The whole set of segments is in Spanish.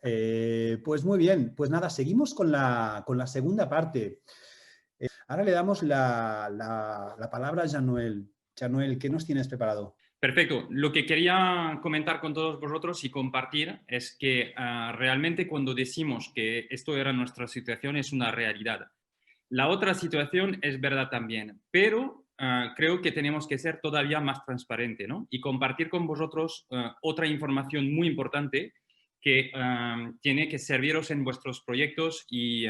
Pues muy bien, pues nada, seguimos con la segunda parte. Ahora le damos la palabra a Jean-Noël. Jean-Noël, ¿qué nos tienes preparado? Perfecto. Lo que quería comentar con todos vosotros y compartir es que realmente cuando decimos que esto era nuestra situación es una realidad. La otra situación es verdad también, pero creo que tenemos que ser todavía más transparente, ¿no? Y compartir con vosotros otra información muy importante que tiene que serviros en vuestros proyectos y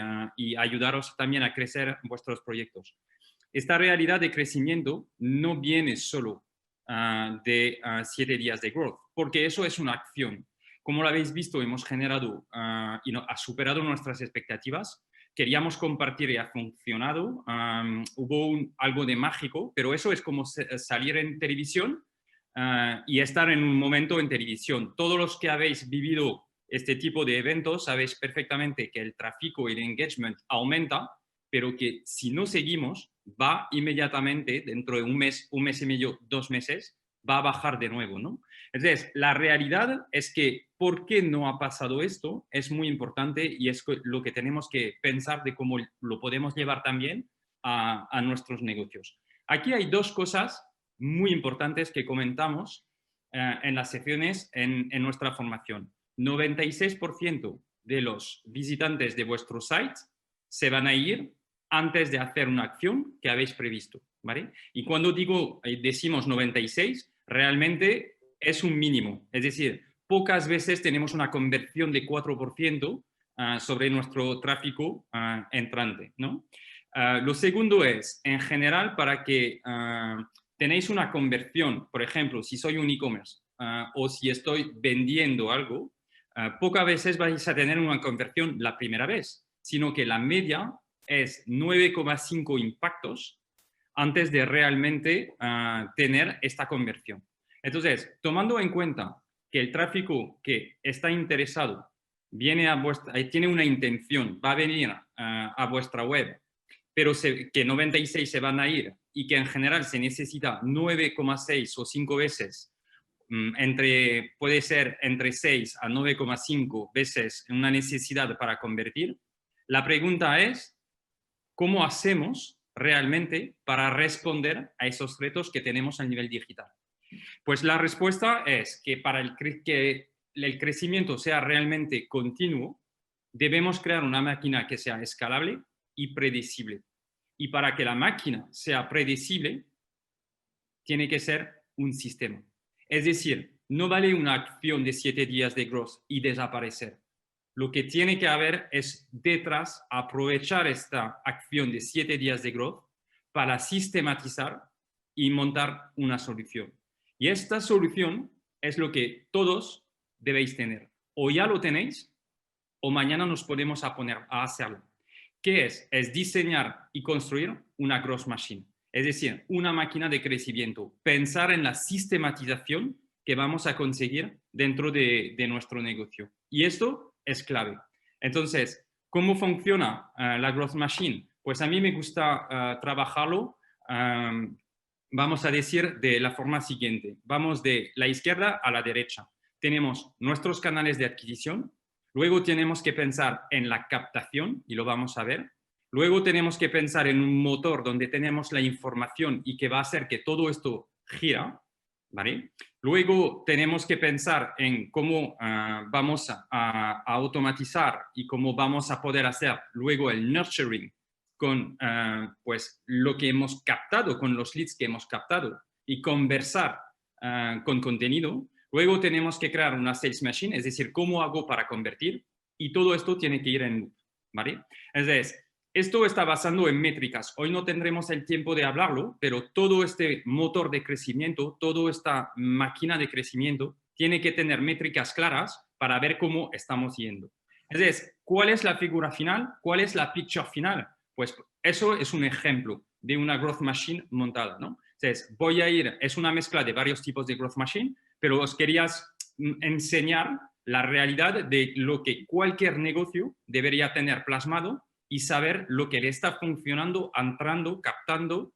ayudaros también a crecer vuestros proyectos. Esta realidad de crecimiento no viene solo de 7 días de growth, porque eso es una acción. Como lo habéis visto, hemos generado y ha superado nuestras expectativas. Queríamos compartir y ha funcionado. Hubo algo de mágico, pero eso es como salir en televisión y estar en un momento en televisión. Todos los que habéis vivido este tipo de eventos sabéis perfectamente que el tráfico y el engagement aumenta, pero que si no seguimos, va inmediatamente, dentro de un mes y medio, 2 meses, va a bajar de nuevo, ¿no? Entonces, la realidad es que ¿por qué no ha pasado esto? Es muy importante y es lo que tenemos que pensar de cómo lo podemos llevar también a nuestros negocios. Aquí hay dos cosas muy importantes que comentamos en las secciones en nuestra formación. 96% de los visitantes de vuestro site se van a ir antes de hacer una acción que habéis previsto, ¿vale? Y cuando decimos 96, realmente es un mínimo. Es decir, pocas veces tenemos una conversión de 4% sobre nuestro tráfico entrante, ¿no? Lo segundo es, en general, para que tenéis una conversión, por ejemplo, si soy un e-commerce o si estoy vendiendo algo, pocas veces vais a tener una conversión la primera vez, sino que la media es 9,5 impactos antes de realmente tener esta conversión. Entonces, tomando en cuenta que el tráfico que está interesado tiene una intención, va a venir a vuestra web, pero que 96 se van a ir y que en general se necesita 9,6 o 5 veces, puede ser entre 6 a 9,5 veces una necesidad para convertir, la pregunta es, ¿cómo hacemos realmente para responder a esos retos que tenemos a nivel digital? Pues la respuesta es que para que el crecimiento sea realmente continuo, debemos crear una máquina que sea escalable y predecible. Y para que la máquina sea predecible, tiene que ser un sistema. Es decir, no vale una acción de 7 días de growth y desaparecer. Lo que tiene que haber es detrás aprovechar esta acción de 7 días de growth para sistematizar y montar una solución. Y esta solución es lo que todos debéis tener. O ya lo tenéis o mañana nos podemos poner a hacerlo. ¿Qué es? Es diseñar y construir una growth machine. Es decir, una máquina de crecimiento. Pensar en la sistematización que vamos a conseguir dentro de nuestro negocio. Y esto es clave. Entonces, ¿cómo funciona la growth machine? Pues a mí me gusta trabajarlo, vamos a decir, de la forma siguiente. Vamos de la izquierda a la derecha. Tenemos nuestros canales de adquisición. Luego tenemos que pensar en la captación, y lo vamos a ver. Luego tenemos que pensar en un motor donde tenemos la información y que va a hacer que todo esto gira, ¿vale? Luego tenemos que pensar en cómo vamos a automatizar y cómo vamos a poder hacer luego el nurturing con pues, lo que hemos captado, con los leads que hemos captado y conversar con contenido. Luego tenemos que crear una sales machine, es decir, cómo hago para convertir, y todo esto tiene que ir en loop, ¿vale? Entonces, esto está basado en métricas. Hoy no tendremos el tiempo de hablarlo, pero todo este motor de crecimiento, toda esta máquina de crecimiento, tiene que tener métricas claras para ver cómo estamos yendo. Entonces, ¿cuál es la figura final? ¿Cuál es la picture final? Pues eso es un ejemplo de una growth machine montada, ¿no? Entonces, es una mezcla de varios tipos de growth machine, pero os quería enseñar la realidad de lo que cualquier negocio debería tener plasmado y saber lo que le está funcionando, entrando, captando,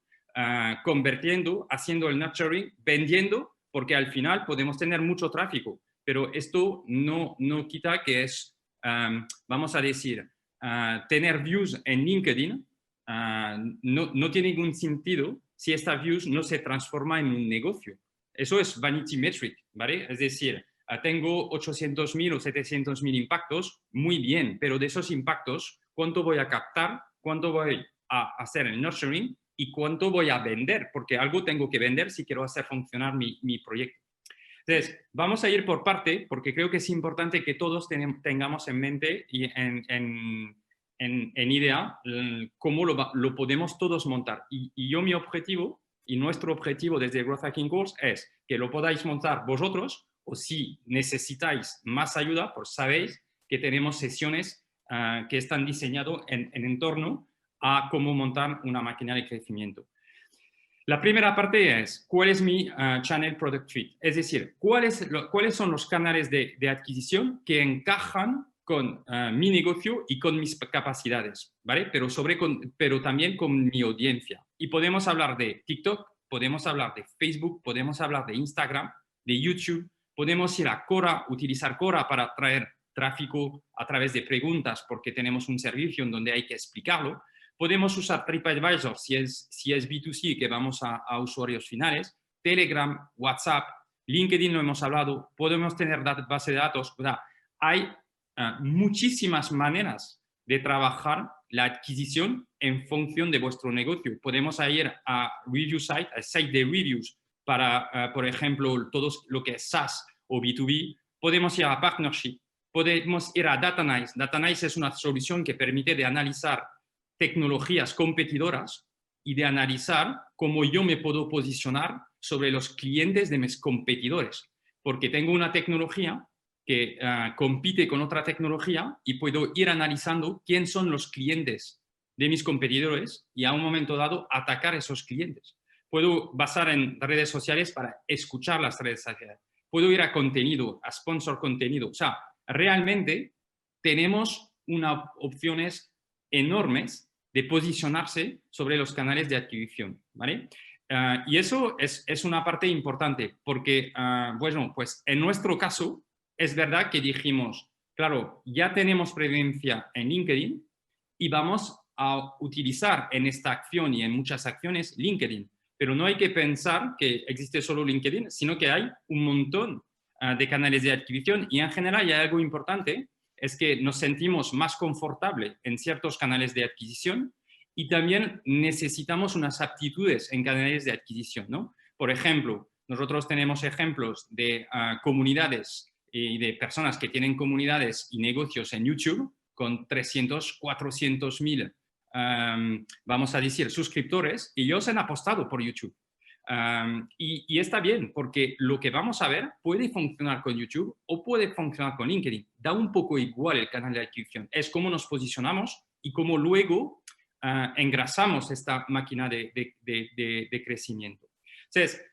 convirtiendo, haciendo el nurturing, vendiendo, porque al final podemos tener mucho tráfico, pero esto no quita que es vamos a decir, tener views en LinkedIn no tiene ningún sentido si esta views no se transforma en un negocio. Eso es vanity metric, ¿vale? Es decir, tengo 800.000 o 700.000 impactos, muy bien, pero de esos impactos, ¿cuánto voy a captar? ¿Cuánto voy a hacer el nurturing? ¿Y cuánto voy a vender? Porque algo tengo que vender si quiero hacer funcionar mi proyecto. Entonces, vamos a ir por parte, porque creo que es importante que todos tengamos en mente y en idea cómo lo podemos todos montar. Y yo mi objetivo y nuestro objetivo desde Growth Hacking Course es que lo podáis montar vosotros, o si necesitáis más ayuda, pues sabéis que tenemos sesiones que están diseñadas en torno a cómo montar una máquina de crecimiento. La primera parte es, ¿cuál es mi Channel Product Fit? Es decir, ¿cuáles son los canales de adquisición que encajan con mi negocio y con mis capacidades, ¿vale? Pero también con mi audiencia. Y podemos hablar de TikTok, podemos hablar de Facebook, podemos hablar de Instagram, de YouTube, podemos ir a Quora, utilizar Quora para traer tráfico a través de preguntas porque tenemos un servicio en donde hay que explicarlo. Podemos usar TripAdvisor si es B2C, que vamos a usuarios finales, Telegram, WhatsApp, LinkedIn lo hemos hablado, podemos tener base de datos. O sea, hay muchísimas maneras de trabajar la adquisición en función de vuestro negocio. Podemos ir a review site, a site de reviews para, por ejemplo, todo lo que es SaaS o B2B. Podemos ir a partnership, podemos ir a Datanyze. Datanyze es una solución que permite de analizar tecnologías competidoras y de analizar cómo yo me puedo posicionar sobre los clientes de mis competidores. Porque tengo una tecnología que compite con otra tecnología y puedo ir analizando quién son los clientes de mis competidores y a un momento dado atacar esos clientes. Puedo basar en redes sociales para escuchar las redes sociales. Puedo ir a contenido, a sponsor contenido. O sea, realmente tenemos unas opciones enormes de posicionarse sobre los canales de adquisición, ¿vale? Y eso es una parte importante porque, bueno, pues en nuestro caso es verdad que dijimos, claro, ya tenemos presencia en LinkedIn y vamos a utilizar en esta acción y en muchas acciones LinkedIn, pero no hay que pensar que existe solo LinkedIn, sino que hay un montón de canales de adquisición y en general hay algo importante, es que nos sentimos más confortables en ciertos canales de adquisición y también necesitamos unas aptitudes en canales de adquisición, ¿no? Por ejemplo, nosotros tenemos ejemplos de comunidades y de personas que tienen comunidades y negocios en YouTube con 300, 400.000, vamos a decir, suscriptores y ellos han apostado por YouTube. Y está bien, porque lo que vamos a ver puede funcionar con YouTube o puede funcionar con LinkedIn. Da un poco igual el canal de adquisición. Es cómo nos posicionamos y cómo luego engrasamos esta máquina de crecimiento. Entonces,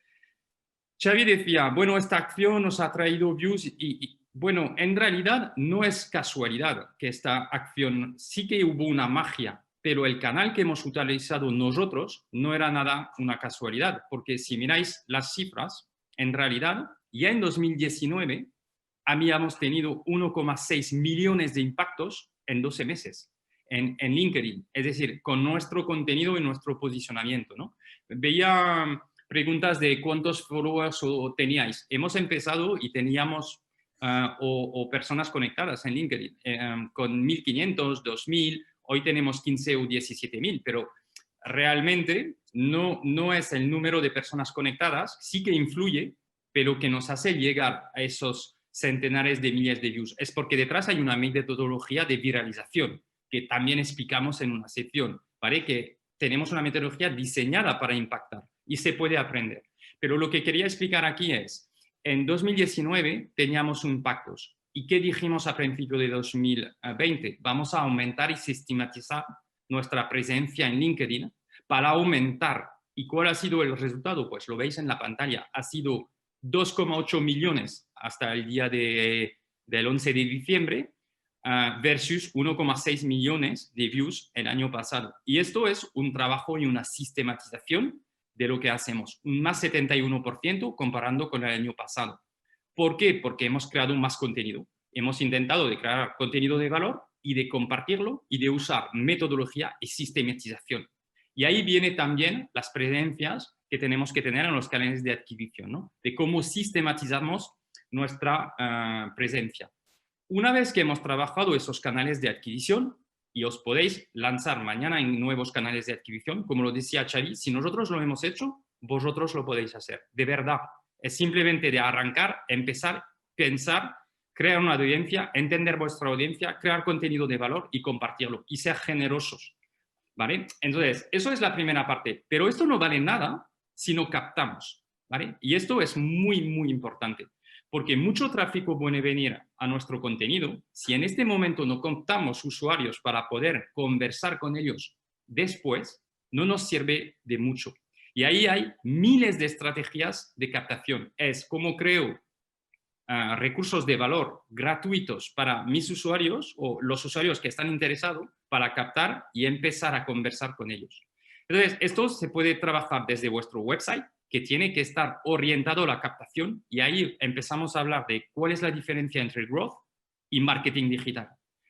Xavi decía, bueno, esta acción nos ha traído views y bueno, en realidad no es casualidad que esta acción sí que hubo una magia, pero el canal que hemos utilizado nosotros no era nada una casualidad, porque si miráis las cifras, en realidad ya en 2019 habíamos tenido 1,6 millones de impactos en 12 meses en LinkedIn, es decir, con nuestro contenido y nuestro posicionamiento, ¿no? Veía preguntas de cuántos followers teníais. Hemos empezado y teníamos o personas conectadas en LinkedIn con 1.500, 2.000, hoy tenemos 15 o 17.000, pero realmente no es el número de personas conectadas, sí que influye, pero que nos hace llegar a esos centenares de miles de views. Es porque detrás hay una metodología de viralización que también explicamos en una sección, ¿vale? Que tenemos una metodología diseñada para impactar y se puede aprender. Pero lo que quería explicar aquí es, en 2019 teníamos impactos. ¿Y qué dijimos a principio de 2020? Vamos a aumentar y sistematizar nuestra presencia en LinkedIn para aumentar. ¿Y cuál ha sido el resultado? Pues lo veis en la pantalla. Ha sido 2,8 millones hasta el día del 11 de diciembre versus 1,6 millones de views el año pasado. Y esto es un trabajo y una sistematización de lo que hacemos. Un más 71% comparando con el año pasado. ¿Por qué? Porque hemos creado más contenido, Hemos intentado de crear contenido de valor y de compartirlo y de usar metodología y sistematización. Y ahí vienen también las presencias que tenemos que tener en los canales de adquisición, ¿no? De cómo sistematizamos nuestra presencia. Una vez que hemos trabajado esos canales de adquisición, y os podéis lanzar mañana en nuevos canales de adquisición, como lo decía Xavi, si nosotros lo hemos hecho, vosotros lo podéis hacer. De verdad, es simplemente de arrancar, empezar, pensar, crear una audiencia, entender vuestra audiencia, crear contenido de valor y compartirlo y ser generosos, ¿vale? Entonces, eso es la primera parte, pero esto no vale nada si no captamos, ¿vale? Y esto es muy, muy importante, porque mucho tráfico puede venir a nuestro contenido. Si en este momento no captamos usuarios para poder conversar con ellos después, no nos sirve de mucho. Y ahí hay miles de estrategias de captación. Es cómo creo recursos de valor gratuitos para mis usuarios o los usuarios que están interesados para captar y empezar a conversar con ellos. Entonces, esto se puede trabajar desde vuestro website, que tiene que estar orientado a la captación, y ahí empezamos a hablar de cuál es la diferencia entre growth y marketing digital,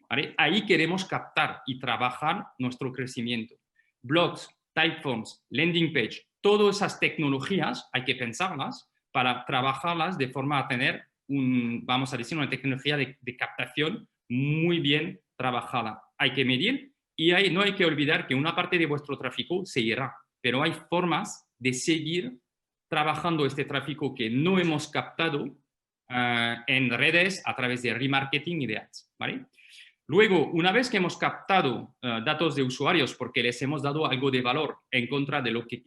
¿vale? Ahí queremos captar y trabajar nuestro crecimiento. Blogs, typeforms, landing page, todas esas tecnologías hay que pensarlas para trabajarlas de forma a tener vamos a decir, una tecnología de captación muy bien trabajada. Hay que medir y no hay que olvidar que una parte de vuestro tráfico se irá, pero hay formas de seguir trabajando este tráfico que no hemos captado en redes a través de remarketing y de ads, ¿vale? Luego, una vez que hemos captado datos de usuarios porque les hemos dado algo de valor en contra de lo que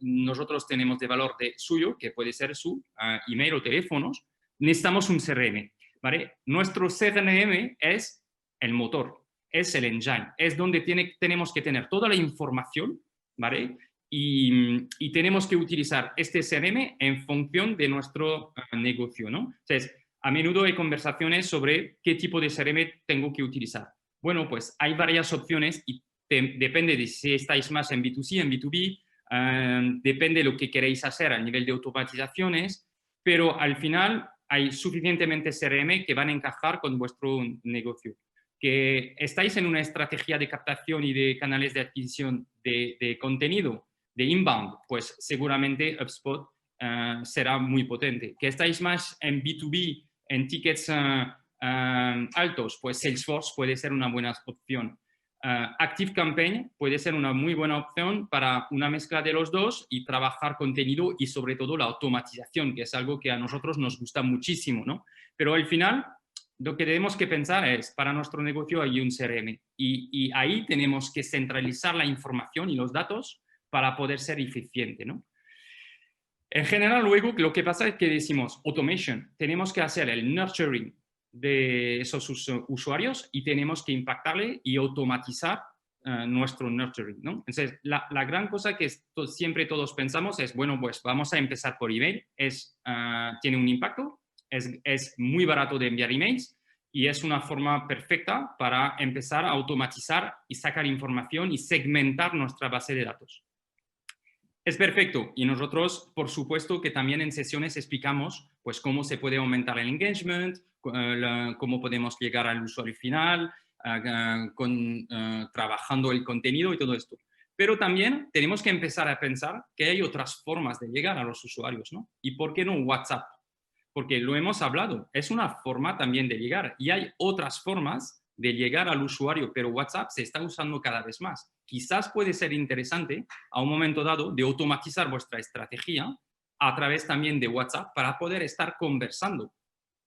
nosotros tenemos de valor de suyo, que puede ser su email o teléfonos, necesitamos un CRM, ¿vale? Nuestro CRM es el motor, es el engine, es donde tenemos que tener toda la información, ¿vale? Y tenemos que utilizar este CRM en función de nuestro negocio, ¿no? Entonces, a menudo hay conversaciones sobre qué tipo de CRM tengo que utilizar. Bueno, pues hay varias opciones y depende de si estáis más en B2C, en B2B, depende de lo que queréis hacer a nivel de automatizaciones, pero al final hay suficientemente CRM que van a encajar con vuestro negocio. Que estáis en una estrategia de captación y de canales de adquisición de contenido, de inbound, pues seguramente HubSpot será muy potente. Que estáis más en B2B, en tickets altos, pues Salesforce puede ser una buena opción. ActiveCampaign puede ser una muy buena opción para una mezcla de los dos y trabajar contenido y sobre todo la automatización, que es algo que a nosotros nos gusta muchísimo, ¿no? Pero al final lo que tenemos que pensar es, para nuestro negocio hay un CRM y ahí tenemos que centralizar la información y los datos para poder ser eficiente, ¿no? En general, luego, lo que pasa es que decimos automation, tenemos que hacer el nurturing de esos usuarios y tenemos que impactarle y automatizar nuestro nurturing, ¿no? Entonces, la gran cosa que siempre todos pensamos es, bueno, pues vamos a empezar por email, tiene un impacto, es muy barato de enviar emails y es una forma perfecta para empezar a automatizar y sacar información y segmentar nuestra base de datos. Es perfecto y nosotros, por supuesto, que también en sesiones explicamos pues, cómo se puede aumentar el engagement, cómo podemos llegar al usuario final, trabajando el contenido y todo esto. Pero también tenemos que empezar a pensar que hay otras formas de llegar a los usuarios, ¿no? ¿Y por qué no WhatsApp? Porque lo hemos hablado, es una forma también de llegar y hay otras formas de llegar al usuario, pero WhatsApp se está usando cada vez más. Quizás puede ser interesante a un momento dado de automatizar vuestra estrategia a través también de WhatsApp para poder estar conversando,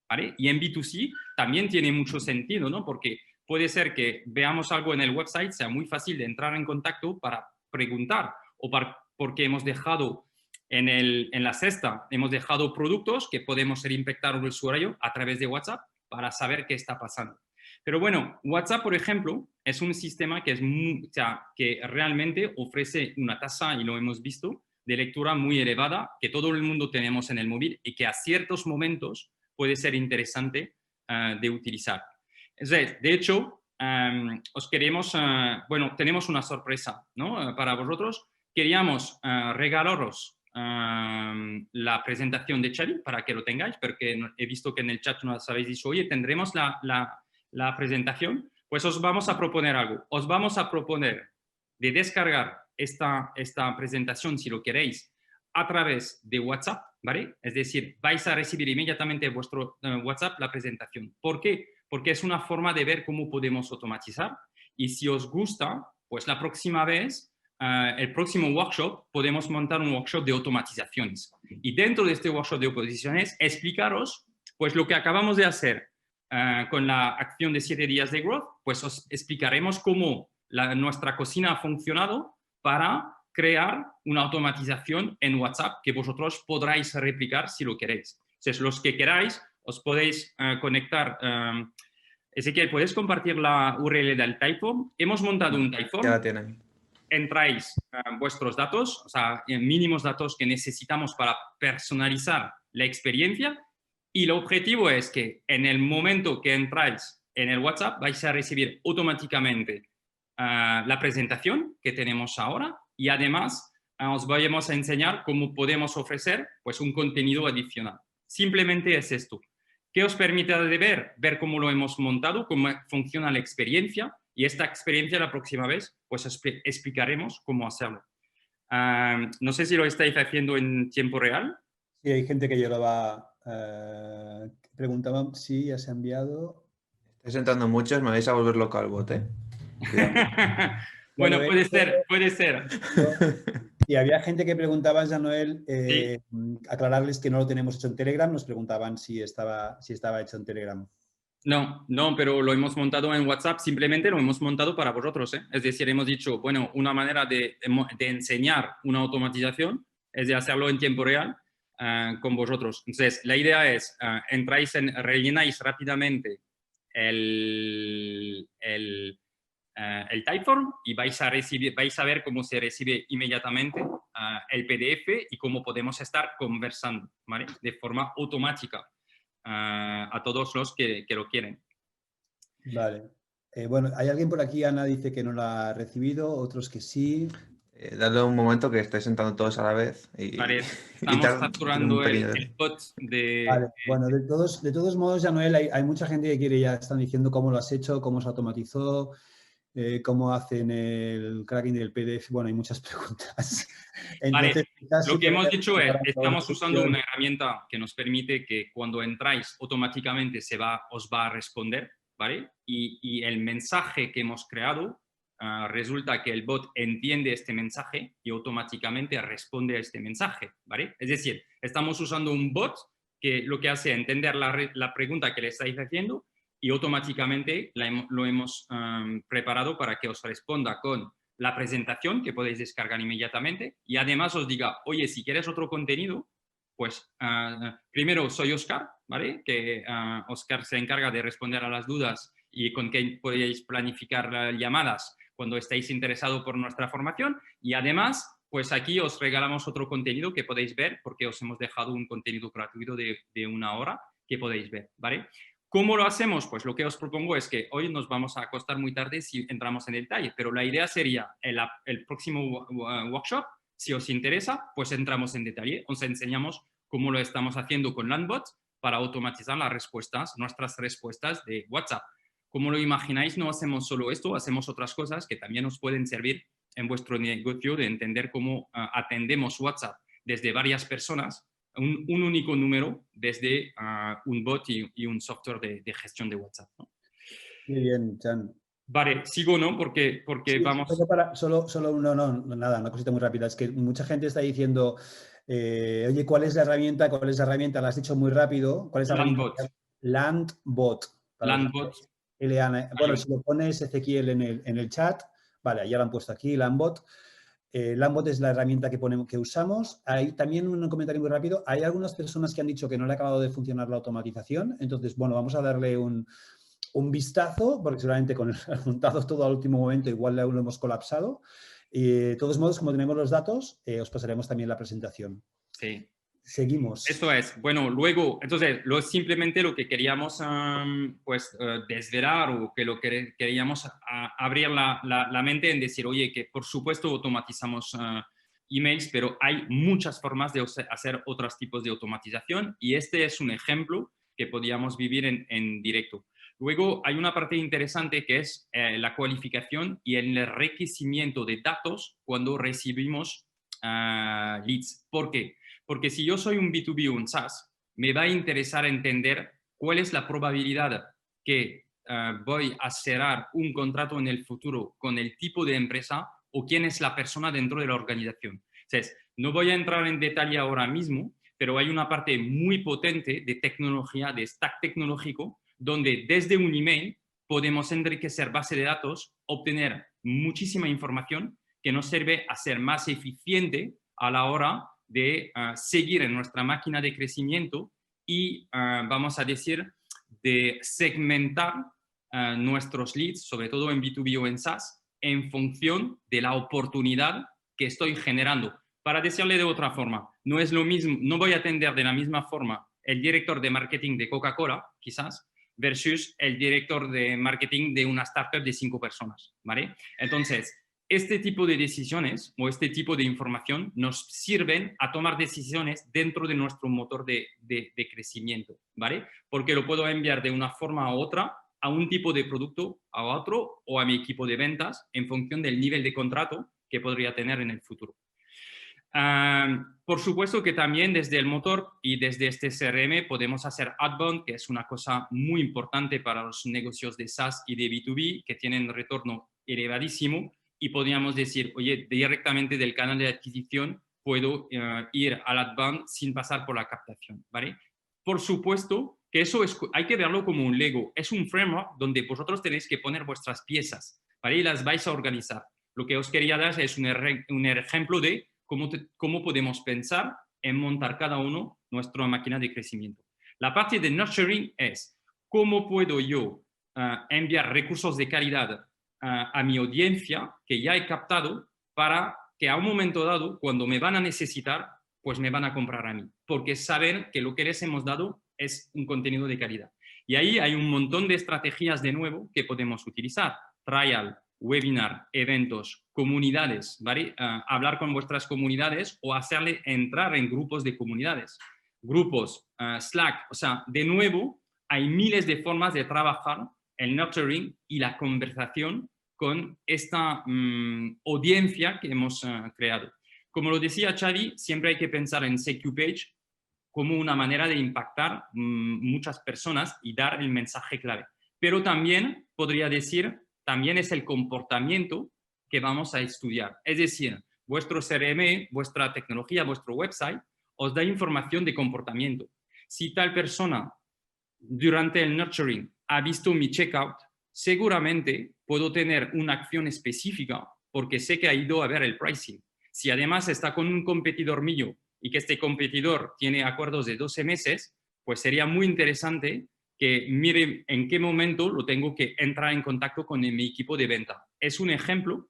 ¿vale? Y en B2C también tiene mucho sentido, ¿no? Porque puede ser que veamos algo en el website, sea muy fácil de entrar en contacto para preguntar o porque hemos dejado en la cesta, hemos dejado productos que podemos impactar al usuario a través de WhatsApp para saber qué está pasando. Pero bueno, WhatsApp, por ejemplo, es un sistema que, que realmente ofrece una tasa, y lo hemos visto, de lectura muy elevada que todo el mundo tenemos en el móvil y que a ciertos momentos puede ser interesante de utilizar. Entonces, de hecho, os queremos, bueno, tenemos una sorpresa, ¿no? Para vosotros. Queríamos regalaros la presentación de Xavi para que lo tengáis, porque he visto que en el chat nos habéis dicho, oye, tendremos la presentación. Pues os vamos a proponer algo. Os vamos a proponer de descargar esta presentación, si lo queréis, a través de WhatsApp, ¿vale? Es decir, vais a recibir inmediatamente en vuestro WhatsApp la presentación. ¿Por qué? Porque es una forma de ver cómo podemos automatizar. Y si os gusta, pues la próxima vez, el próximo workshop, podemos montar un workshop de automatizaciones. Y dentro de este workshop de automatizaciones, explicaros pues lo que acabamos de hacer con la acción de 7 días de Growth, pues os explicaremos cómo nuestra cocina ha funcionado para crear una automatización en WhatsApp que vosotros podráis replicar si lo queréis. Entonces, los que queráis, os podéis conectar. Ezequiel, ¿puedes compartir la URL del Typeform? Hemos montado un Typeform. Ya la tienen. Entráis vuestros datos, o sea, mínimos datos que necesitamos para personalizar la experiencia, y el objetivo es que en el momento que entráis en el WhatsApp vais a recibir automáticamente la presentación que tenemos ahora, y además os vamos a enseñar cómo podemos ofrecer pues, un contenido adicional. Simplemente es esto. ¿Qué os permite de ver cómo lo hemos montado, cómo funciona la experiencia? Y esta experiencia la próxima vez, pues explicaremos cómo hacerlo. No sé si lo estáis haciendo en tiempo real. Sí, hay gente que llevaba... preguntaba si ya se ha enviado... Estáis entrando muchos, me vais a volver loco al bot, ¿eh? Bueno, puede ser. Y había gente que preguntaba, Jean-Noël, Sí. aclararles que no lo tenemos hecho en Telegram, nos preguntaban si estaba hecho en Telegram. No, pero lo hemos montado en WhatsApp, simplemente lo hemos montado para vosotros, ¿eh? Es decir, hemos dicho, bueno, una manera de enseñar una automatización es de hacerlo en tiempo real con vosotros. Entonces, la idea es, rellenáis rápidamente el Typeform y vais a ver cómo se recibe inmediatamente el PDF y cómo podemos estar conversando, ¿vale? De forma automática. A todos los que lo quieren. Vale. Bueno, hay alguien por aquí, Ana dice que no la ha recibido, otros que sí. Dadle un momento que estáis entrando todos a la vez. Vale, estamos saturando el bot de... Vale. Bueno, de todos modos, Jean-Noël, hay mucha gente que quiere, ya están diciendo cómo lo has hecho, cómo se automatizó, cómo hacen el cracking del PDF. Bueno, hay muchas preguntas. Entonces, vale, lo que hemos dicho es, estamos usando una herramienta que nos permite que cuando entráis automáticamente os va a responder, ¿vale? Y el mensaje que hemos creado, resulta que el bot entiende este mensaje y automáticamente responde a este mensaje, ¿vale? Es decir, estamos usando un bot que lo que hace es entender la pregunta que le estáis haciendo y automáticamente lo hemos preparado para que os responda con la presentación que podéis descargar inmediatamente y además os diga, oye, si quieres otro contenido, pues primero soy Óscar, ¿vale? Que Óscar se encarga de responder a las dudas y con que podéis planificar llamadas cuando estéis interesados por nuestra formación y además, pues aquí os regalamos otro contenido que podéis ver porque os hemos dejado un contenido gratuito de 1 hora que podéis ver, ¿vale? ¿Cómo lo hacemos? Pues lo que os propongo es que hoy nos vamos a acostar muy tarde si entramos en detalle, pero la idea sería el próximo workshop, si os interesa, pues entramos en detalle, os enseñamos cómo lo estamos haciendo con Landbot para automatizar nuestras respuestas de WhatsApp. Como lo imagináis, no hacemos solo esto, hacemos otras cosas que también os pueden servir en vuestro negocio de entender cómo atendemos WhatsApp desde varias personas, un único número desde un bot y un software de gestión de WhatsApp, ¿no? Muy bien, Jan. Vale, sigo, ¿no? Porque sí, vamos... Nada, una cosita muy rápida. Es que mucha gente está diciendo, oye, ¿cuál es la herramienta? ¿Cuál es la herramienta? La has dicho muy rápido. ¿Cuál es la herramienta? Landbot. Landbot. Bueno, si lo pones, Ezequiel, en el chat, vale, ya lo han puesto aquí, Landbot. Landbot es la herramienta que usamos. Hay también un comentario muy rápido. Hay algunas personas que han dicho que no le ha acabado de funcionar la automatización. Entonces, bueno, vamos a darle un vistazo, porque seguramente con el montado todo al último momento igual lo hemos colapsado. Y de todos modos, como tenemos los datos, os pasaremos también la presentación. Sí. Seguimos. Esto es. Bueno, luego, entonces, simplemente lo que queríamos desvelar o que lo que queríamos abrir la mente en decir, oye, que por supuesto automatizamos emails, pero hay muchas formas de hacer otros tipos de automatización y este es un ejemplo que podríamos vivir en directo. Luego hay una parte interesante que es la cualificación y el enriquecimiento de datos cuando recibimos leads. ¿Por qué? Porque si yo soy un B2B o un SaaS, me va a interesar entender cuál es la probabilidad que voy a cerrar un contrato en el futuro con el tipo de empresa o quién es la persona dentro de la organización. Entonces, no voy a entrar en detalle ahora mismo, pero hay una parte muy potente de tecnología, de stack tecnológico, donde desde un email podemos enriquecer base de datos, obtener muchísima información que nos sirve a ser más eficiente a la hora de seguir en nuestra máquina de crecimiento y, vamos a decir, de segmentar nuestros leads, sobre todo en B2B o en SaaS, en función de la oportunidad que estoy generando. Para decirle de otra forma, no es lo mismo, no voy a atender de la misma forma el director de marketing de Coca-Cola, quizás, versus el director de marketing de una startup de 5 personas, ¿vale? Entonces, este tipo de decisiones o este tipo de información nos sirven a tomar decisiones dentro de nuestro motor de crecimiento, ¿vale? Porque lo puedo enviar de una forma u otra a un tipo de producto, a otro o a mi equipo de ventas en función del nivel de contrato que podría tener en el futuro. Por supuesto que también desde el motor y desde este CRM podemos hacer outbound, que es una cosa muy importante para los negocios de SaaS y de B2B que tienen retorno elevadísimo y podríamos decir, oye, directamente del canal de adquisición puedo ir al outbound sin pasar por la captación, ¿vale? Por supuesto que eso hay que verlo como un Lego, es un framework donde vosotros tenéis que poner vuestras piezas, ¿vale? Y las vais a organizar. Lo que os quería dar es un ejemplo de cómo podemos pensar en montar cada uno nuestra máquina de crecimiento. La parte de nurturing es cómo puedo yo enviar recursos de calidad a mi audiencia que ya he captado para que a un momento dado, cuando me van a necesitar, pues me van a comprar a mí, porque saben que lo que les hemos dado es un contenido de calidad. Y ahí hay un montón de estrategias de nuevo que podemos utilizar. Trial, webinar, eventos, comunidades, ¿vale? Hablar con vuestras comunidades o hacerle entrar en grupos de comunidades. Grupos, Slack, o sea, de nuevo, hay miles de formas de trabajar el nurturing y la conversación con esta audiencia que hemos creado. Como lo decía Xavi, siempre hay que pensar en CQ Page como una manera de impactar muchas personas y dar el mensaje clave. Pero también podría decir, también es el comportamiento que vamos a estudiar. Es decir, vuestro CRM, vuestra tecnología, vuestro website, os da información de comportamiento. Si tal persona durante el nurturing ha visto mi checkout, seguramente puedo tener una acción específica porque sé que ha ido a ver el pricing. Si además está con un competidor mío y que este competidor tiene acuerdos de 12 meses, pues sería muy interesante que mire en qué momento lo tengo que entrar en contacto con mi equipo de venta. Es un ejemplo,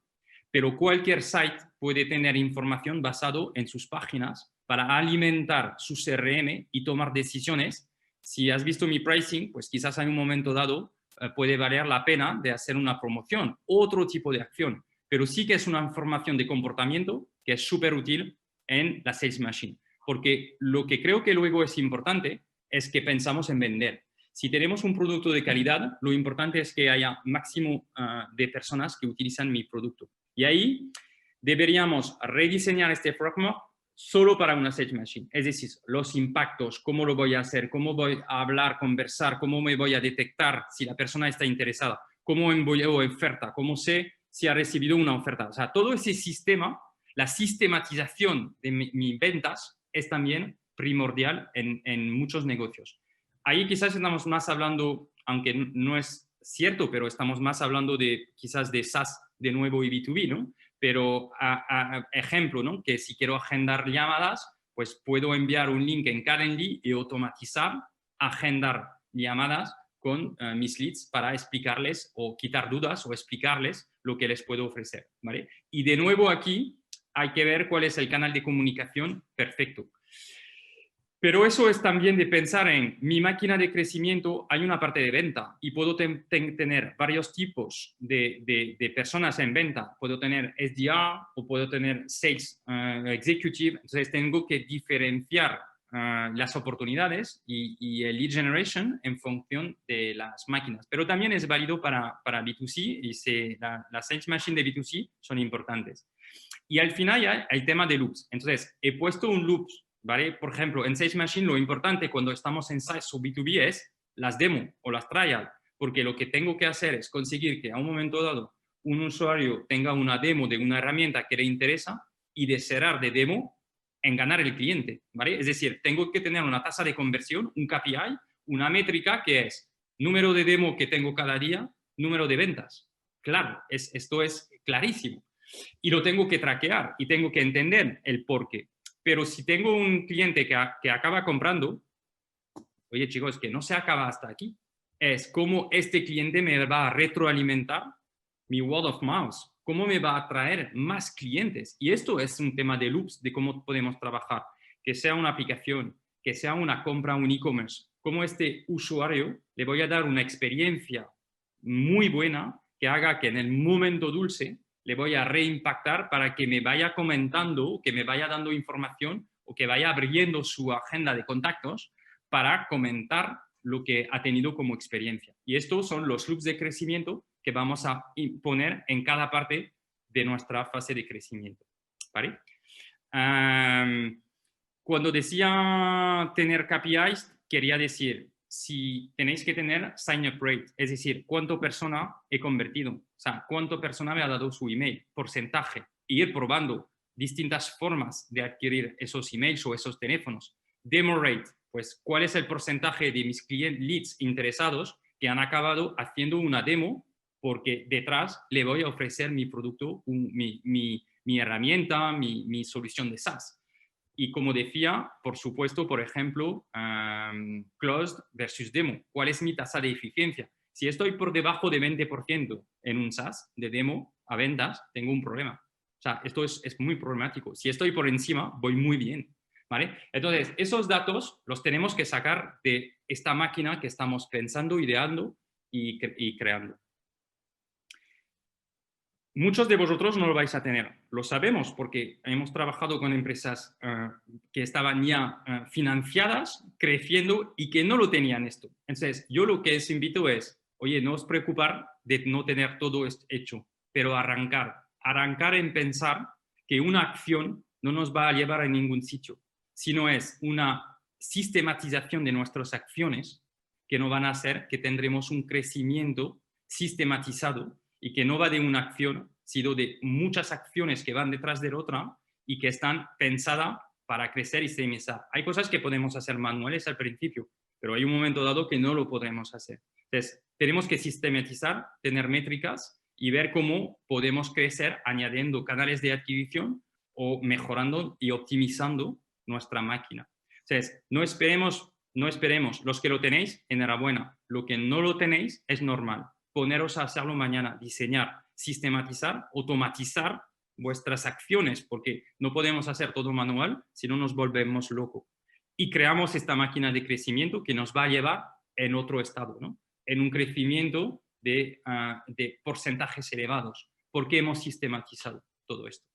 pero cualquier site puede tener información basado en sus páginas para alimentar su CRM y tomar decisiones. Si has visto mi pricing, pues quizás en un momento dado puede valer la pena de hacer una promoción, otro tipo de acción, pero sí que es una información de comportamiento que es súper útil en la Sales Machine, porque lo que creo que luego es importante es que pensamos en vender. Si tenemos un producto de calidad, lo importante es que haya máximo de personas que utilizan mi producto. Y ahí deberíamos rediseñar este framework solo para una Sales Machine. Es decir, los impactos, cómo lo voy a hacer, cómo voy a hablar, conversar, cómo me voy a detectar si la persona está interesada, cómo envío oferta, cómo sé si ha recibido una oferta. O sea, todo ese sistema, la sistematización de mis ventas es también primordial en muchos negocios. Ahí quizás estamos más hablando, aunque no es cierto, pero estamos más hablando de quizás de SaaS de nuevo y B2B, ¿no? Pero ejemplo, ¿no? Que si quiero agendar llamadas, pues puedo enviar un link en Calendly y automatizar, agendar llamadas con mis leads para explicarles o quitar dudas o explicarles lo que les puedo ofrecer, ¿vale? Y de nuevo aquí hay que ver cuál es el canal de comunicación perfecto. Pero eso es también de pensar en mi máquina de crecimiento, hay una parte de venta y puedo tener varios tipos de personas en venta. Puedo tener SDR o puedo tener Sales Executive. Entonces tengo que diferenciar las oportunidades y el lead generation en función de las máquinas. Pero también es válido para B2C y las Sales Machine de B2C son importantes. Y al final ya hay el tema de loops. Entonces he puesto un loop, ¿vale? Por ejemplo, en Sales Machine lo importante cuando estamos en SaaS o B2B es las demo o las trial, porque lo que tengo que hacer es conseguir que a un momento dado un usuario tenga una demo de una herramienta que le interesa y de cerrar de demo en ganar el cliente, ¿vale? Es decir, tengo que tener una tasa de conversión, un KPI, una métrica que es número de demo que tengo cada día, número de ventas. Claro, esto es clarísimo. Y lo tengo que traquear y tengo que entender el por qué. Pero si tengo un cliente que acaba comprando, oye chicos, que no se acaba hasta aquí. Es cómo este cliente me va a retroalimentar mi word of mouth, cómo me va a traer más clientes. Y esto es un tema de loops, de cómo podemos trabajar. Que sea una aplicación, que sea una compra, un e-commerce, cómo este usuario le voy a dar una experiencia muy buena que haga que en el momento dulce le voy a reimpactar para que me vaya comentando, que me vaya dando información o que vaya abriendo su agenda de contactos para comentar lo que ha tenido como experiencia. Y estos son los loops de crecimiento que vamos a poner en cada parte de nuestra fase de crecimiento, ¿vale? Cuando decía tener KPIs, quería decir si tenéis que tener sign-up rate, es decir, cuánto persona he convertido, o sea, cuánto persona me ha dado su email, porcentaje, y ir probando distintas formas de adquirir esos emails o esos teléfonos. Demo rate, pues cuál es el porcentaje de mis leads interesados que han acabado haciendo una demo porque detrás le voy a ofrecer mi producto, mi herramienta, mi solución de SaaS. Y como decía, por supuesto, por ejemplo, closed versus demo. ¿Cuál es mi tasa de eficiencia? Si estoy por debajo de 20% en un SaaS de demo a ventas, tengo un problema. O sea, esto es muy problemático. Si estoy por encima, voy muy bien, ¿vale? Entonces, esos datos los tenemos que sacar de esta máquina que estamos pensando, ideando y creando. Muchos de vosotros no lo vais a tener, lo sabemos porque hemos trabajado con empresas que estaban ya financiadas, creciendo y que no lo tenían esto. Entonces, yo lo que os invito es, oye, no os preocupar de no tener todo esto hecho, pero arrancar en pensar que una acción no nos va a llevar a ningún sitio, sino es una sistematización de nuestras acciones que nos van a hacer que tendremos un crecimiento sistematizado y que no va de una acción, sino de muchas acciones que van detrás de la otra y que están pensadas para crecer y semizar. Hay cosas que podemos hacer manuales al principio, pero hay un momento dado que no lo podremos hacer. Entonces, tenemos que sistematizar, tener métricas y ver cómo podemos crecer añadiendo canales de adquisición o mejorando y optimizando nuestra máquina. Entonces, no esperemos, los que lo tenéis, enhorabuena. Lo que no lo tenéis es normal. Poneros a hacerlo mañana, diseñar, sistematizar, automatizar vuestras acciones, porque no podemos hacer todo manual si no nos volvemos locos. Y creamos esta máquina de crecimiento que nos va a llevar en otro estado, ¿no? En un crecimiento de porcentajes elevados, porque hemos sistematizado todo esto.